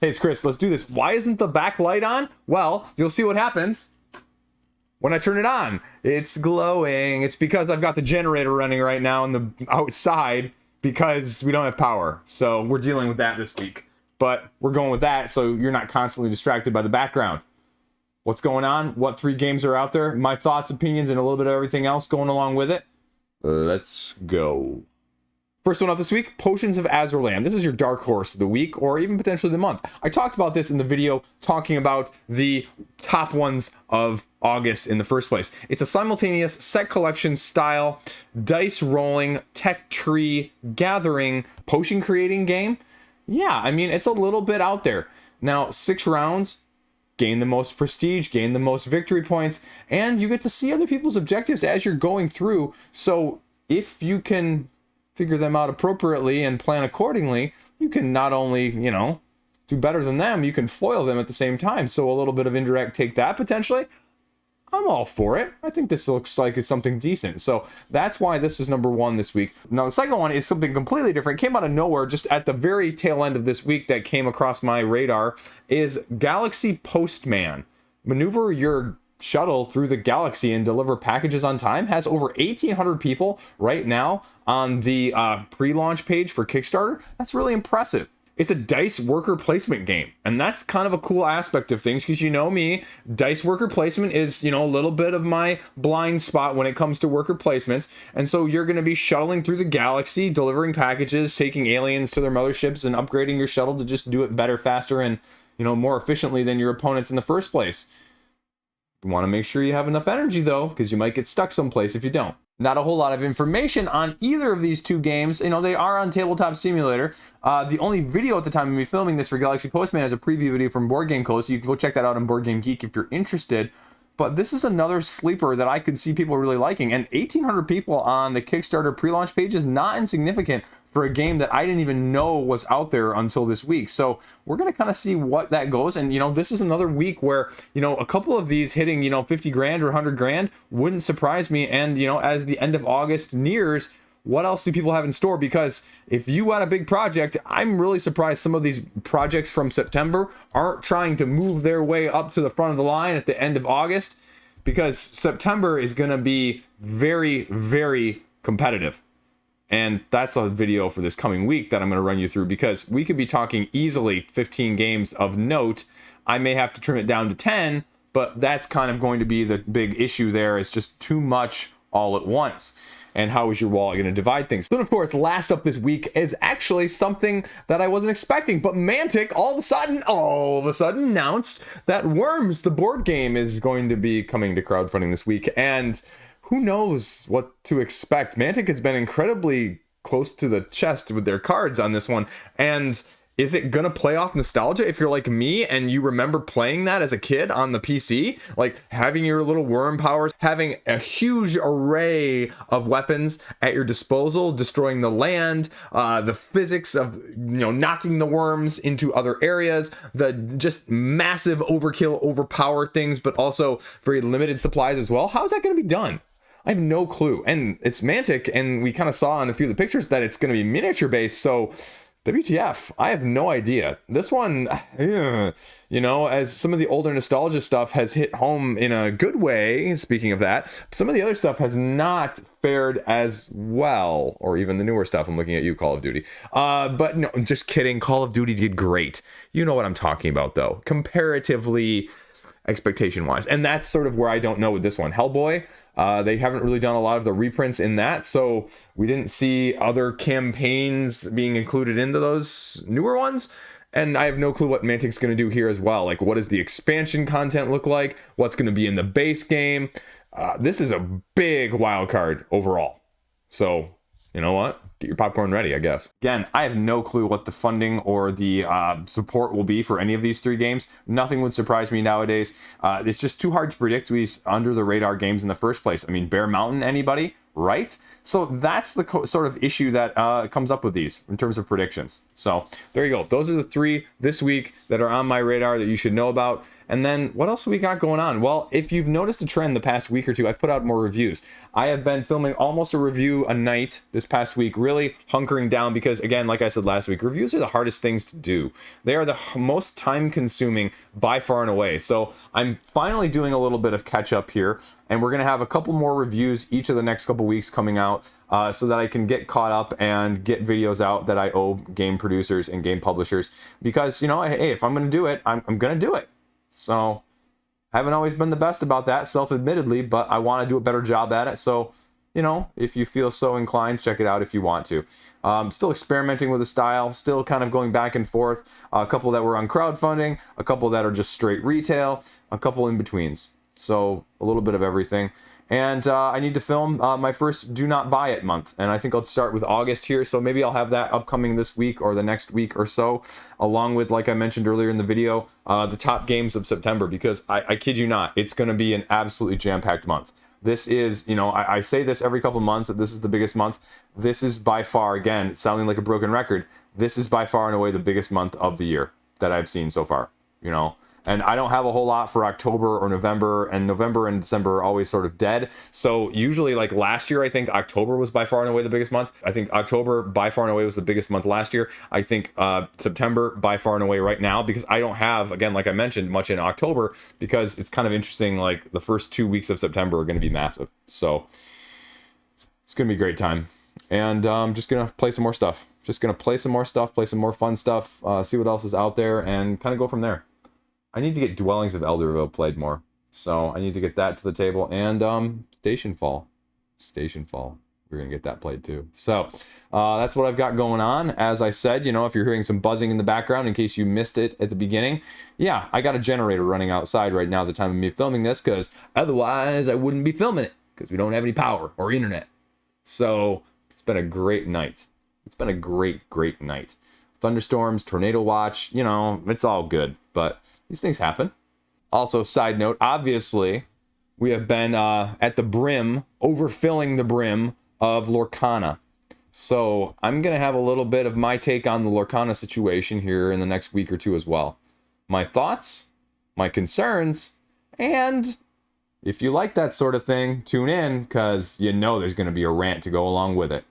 Hey, it's Chris. Let's do this. Why isn't the back light on? Well, you'll see what happens when I turn it on. It's glowing. It's because I've got the generator running right now in the outside because we don't have power. So we're dealing with that this week. But we're going with that so you're not constantly distracted by the background. What's going on? What 3 games are out there? My thoughts, opinions, and a little bit of everything else going along with it. Let's go. First one up this week, Potions of Azerland. This is your dark horse of the week, or even potentially the month. I talked about this in the video talking about the top ones of August in the first place. It's a simultaneous set collection style, dice rolling, tech tree gathering, potion creating game. Yeah, I mean, it's a little bit out there. Now, 6 rounds, gain the most prestige, gain the most victory points, and you get to see other people's objectives as you're going through. So if you can figure them out appropriately and plan accordingly, you can not only, do better than them, you can foil them at the same time. So a little bit of indirect take that potentially. I'm all for it. I think this looks like it's something decent. So that's why this is number 1 this week. Now, the second one is something completely different. It came out of nowhere just at the very tail end of this week that came across my radar is Galaxy Postman. Maneuver your shuttle through the galaxy and deliver packages on time. Has over 1,800 people right now on the pre-launch page for Kickstarter. That's really impressive. It's a dice worker placement game, and that's kind of a cool aspect of things because you know me, dice worker placement is, a little bit of my blind spot when it comes to worker placements. And so you're going to be shuttling through the galaxy, delivering packages, taking aliens to their motherships, and upgrading your shuttle to just do it better, faster, and more efficiently than your opponents in the first place. You want to make sure you have enough energy though, because you might get stuck someplace if you don't. Not a whole lot of information on either of these 2 games. They are on Tabletop Simulator. The only video at the time of me filming this for Galaxy Postman is a preview video from Board Game Co. So you can go check that out on Board Game Geek if you're interested. But this is another sleeper that I could see people really liking. And 1,800 people on the Kickstarter pre-launch page is not insignificant for a game that I didn't even know was out there until this week. So we're going to kind of see what that goes. And, this is another week where, a couple of these hitting, 50 grand or 100 grand wouldn't surprise me. And, as the end of August nears, what else do people have in store? Because if you had a big project, I'm really surprised some of these projects from September aren't trying to move their way up to the front of the line at the end of August, because September is going to be very, very competitive. And that's a video for this coming week that I'm going to run you through, because we could be talking easily 15 games of note. I may have to trim it down to 10, but that's kind of going to be the big issue there. It's just too much all at once. And how is your wallet going to divide things? Then, of course, last up this week is actually something that I wasn't expecting. But Mantic all of a sudden announced that Worms, the board game, is going to be coming to crowdfunding this week. And who knows what to expect? Mantic has been incredibly close to the chest with their cards on this one. And is it going to play off nostalgia if you're like me and you remember playing that as a kid on the PC? Like having your little worm powers, having a huge array of weapons at your disposal, destroying the land, the physics of, knocking the worms into other areas, the just massive overkill, overpower things, but also very limited supplies as well. How is that going to be done? I have no clue. And it's Mantic, and we kind of saw in a few of the pictures that it's going to be miniature based. So WTF, I have no idea. This one, as some of the older nostalgia stuff has hit home in a good way, speaking of that, some of the other stuff has not fared as well, or even the newer stuff. I'm looking at you, Call of Duty. But no, just kidding. Call of Duty did great. You know what I'm talking about, though, comparatively, expectation-wise. And that's sort of where I don't know with this one. Hellboy, they haven't really done a lot of the reprints in that, so we didn't see other campaigns being included into those newer ones. And I have no clue what Mantic's going to do here as well. Like, what does the expansion content look like? What's going to be in the base game? This is a big wild card overall. So, you know what? Get your popcorn ready, I guess. Again, I have no clue what the funding or the support will be for any of these 3 games. Nothing would surprise me nowadays. It's just too hard to predict these under-the-radar games in the first place. I mean, Bear Mountain, anybody? Right? So that's the sort of issue that comes up with these in terms of predictions. So there you go. Those are the 3 this week that are on my radar that you should know about. And then what else we got going on? Well, if you've noticed a trend the past week or two, I've put out more reviews. I have been filming almost a review a night this past week, really hunkering down because, again, like I said last week, reviews are the hardest things to do. They are the most time consuming by far and away. So I'm finally doing a little bit of catch up here, and we're going to have a couple more reviews each of the next couple weeks coming out so that I can get caught up and get videos out that I owe game producers and game publishers. Because, you know, hey, if I'm going to do it, I'm going to do it. So I haven't always been the best about that, self-admittedly, but I want to do a better job at it. So, you know, if you feel so inclined, check it out if you want to. Still experimenting with the style, still kind of going back and forth. A couple that were on crowdfunding, a couple that are just straight retail, a couple in betweens. So a little bit of everything. And I need to film my first Do Not Buy It month. And I think I'll start with August here. So maybe I'll have that upcoming this week or the next week or so, along with, like I mentioned earlier in the video, the top games of September. Because I kid you not, it's going to be an absolutely jam-packed month. This is, you know, I say this every couple months that this is the biggest month. This is by far, again, sounding like a broken record, this is by far and away the biggest month of the year that I've seen so far, you know. And I don't have a whole lot for October or November, and November and December are always sort of dead. So usually, like last year, I think October was by far and away the biggest month. I think October by far and away was the biggest month last year. I think September by far and away right now, because I don't have, again, like I mentioned, much in October, because it's kind of interesting, like the first 2 weeks of September are going to be massive. So it's going to be a great time. And I'm just going to play some more stuff. Just going to play some more stuff, play some more fun stuff, see what else is out there, and kind of go from there. I need to get Dwellings of Elderville played more. So I need to get that to the table. And Station Fall. We're going to get that played too. So that's what I've got going on. As I said, you know, if you're hearing some buzzing in the background, in case you missed it at the beginning, yeah, I got a generator running outside right now at the time of me filming this, because otherwise I wouldn't be filming it, because we don't have any power or internet. So it's been a great night. It's been a great night. Thunderstorms, tornado watch, you know, it's all good. But these things happen. Also, side note, obviously, we have been at the brim, overfilling the brim of Lorcana. So I'm going to have a little bit of my take on the Lorcana situation here in the next week or two as well. My thoughts, my concerns, and if you like that sort of thing, tune in, because you know there's going to be a rant to go along with it.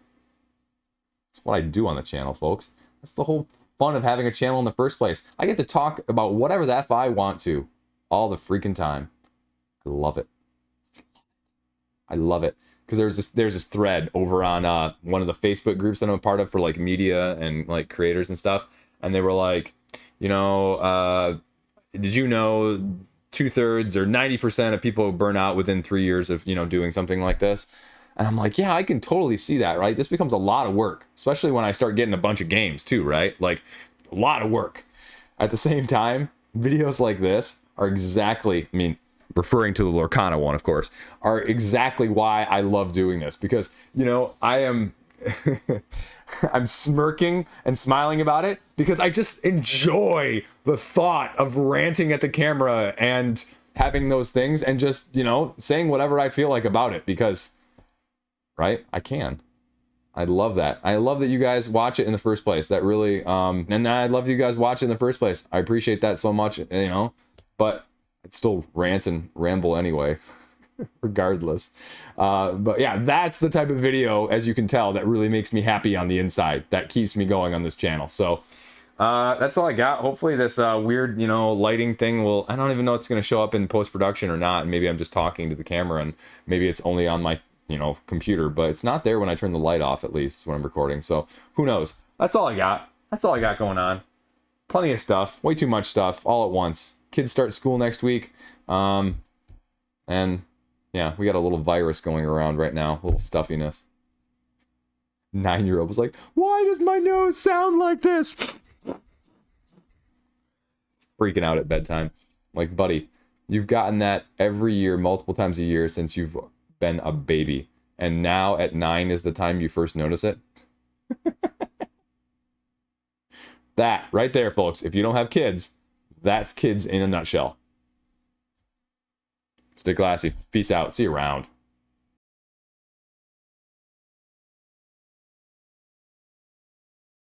That's what I do on the channel, folks. That's the whole fun of having a channel in the first place. I get to talk about whatever the F I want to all the freaking time. I love it. I love it. Because there's this thread over on one of the Facebook groups that I'm a part of for like media and like creators and stuff. And they were like, you know, did you know 2/3 or 90% of people burn out within 3 years of, you know, doing something like this? And I'm like, yeah, I can totally see that, right? This becomes a lot of work, especially when I start getting a bunch of games too, right? Like a lot of work. At the same time, videos like this are exactly, I mean, referring to the Lorcana one, of course, are exactly why I love doing this, because, you know, I am I'm smirking and smiling about it because I just enjoy the thought of ranting at the camera and having those things and just, you know, saying whatever I feel like about it, because right? I can. I love that. I love that you guys watch it in the first place. That really, and I love that you guys watch it in the first place. I appreciate that so much, you know, but I'd still rant and ramble anyway, regardless. But yeah, that's the type of video, as you can tell, that really makes me happy on the inside. That keeps me going on this channel. So that's all I got. Hopefully this weird, you know, lighting thing will, I don't even know if it's going to show up in post-production or not. Maybe I'm just talking to the camera and maybe it's only on my, you know, computer, but it's not there when I turn the light off, at least when I'm recording. So who knows? That's all I got. That's all I got going on. Plenty of stuff, way too much stuff all at once. Kids start school next week. And yeah, we got a little virus going around right now, a little stuffiness. 9-year-old was like, why does my nose sound like this? Freaking out at bedtime. Like, buddy, you've gotten that every year, multiple times a year since you've been a baby, and now at 9 is the time you first notice it. That right there, folks, if you don't have kids, that's kids in a nutshell. Stay classy. Peace out. See you around.